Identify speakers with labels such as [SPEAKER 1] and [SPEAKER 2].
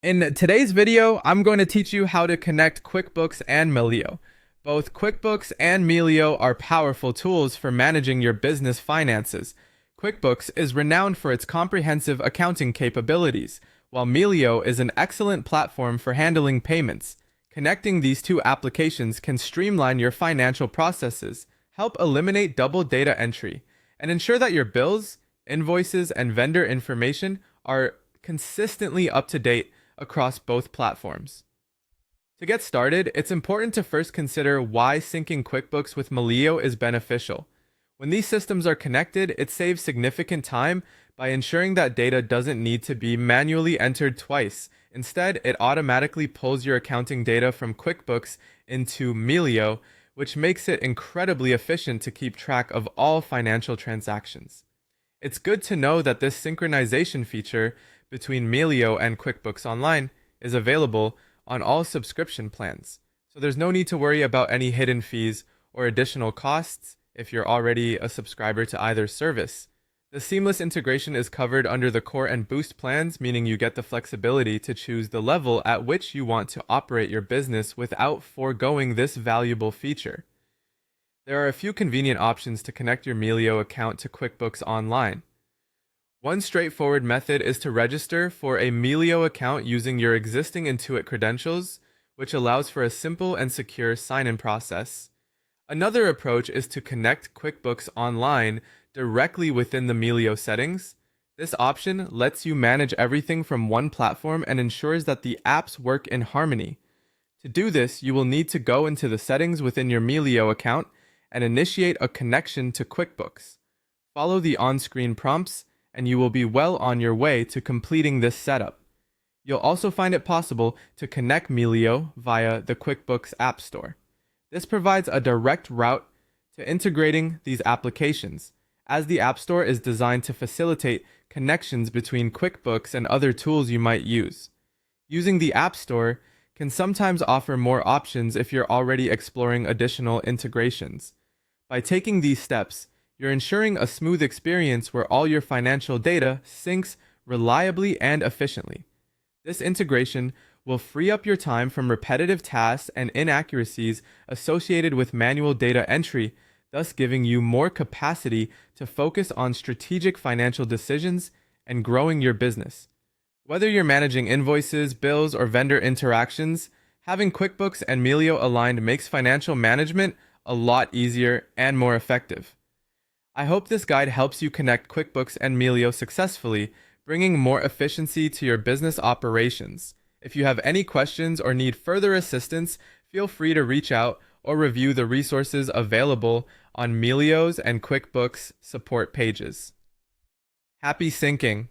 [SPEAKER 1] In today's video, I'm going to teach you how to connect QuickBooks and Melio. Both QuickBooks and Melio are powerful tools for managing your business finances. QuickBooks is renowned for its comprehensive accounting capabilities, while Melio is an excellent platform for handling payments. Connecting these two applications can streamline your financial processes, help eliminate double data entry, and ensure that your bills, invoices, and vendor information are consistently up to date across both platforms. To get started, it's important to first consider why syncing QuickBooks with Melio is beneficial. When these systems are connected, it saves significant time by ensuring that data doesn't need to be manually entered twice. Instead, it automatically pulls your accounting data from QuickBooks into Melio, which makes it incredibly efficient to keep track of all financial transactions. It's good to know that this synchronization feature between Melio and QuickBooks Online is available on all subscription plans, so there's no need to worry about any hidden fees or additional costs if you're already a subscriber to either service. The seamless integration is covered under the Core and Boost plans, meaning you get the flexibility to choose the level at which you want to operate your business without foregoing this valuable feature. There are a few convenient options to connect your Melio account to QuickBooks Online. One straightforward method is to register for a Melio account using your existing Intuit credentials, which allows for a simple and secure sign-in process. Another approach is to connect QuickBooks Online directly within the Melio settings. This option lets you manage everything from one platform and ensures that the apps work in harmony. To do this, you will need to go into the settings within your Melio account and initiate a connection to QuickBooks. Follow the on-screen prompts and you will be well on your way to completing this setup. You'll also find it possible to connect Melio via the QuickBooks App Store. This provides a direct route to integrating these applications, as the App Store is designed to facilitate connections between QuickBooks and other tools you might use. Using the App Store can sometimes offer more options if you're already exploring additional integrations. By taking these steps, you're ensuring a smooth experience where all your financial data syncs reliably and efficiently. This integration will free up your time from repetitive tasks and inaccuracies associated with manual data entry, thus giving you more capacity to focus on strategic financial decisions and growing your business. Whether you're managing invoices, bills, or vendor interactions, having QuickBooks and Melio aligned makes financial management a lot easier and more effective. I hope this guide helps you connect QuickBooks and Melio successfully, bringing more efficiency to your business operations. If you have any questions or need further assistance, feel free to reach out or review the resources available on Melio's and QuickBooks support pages. Happy syncing!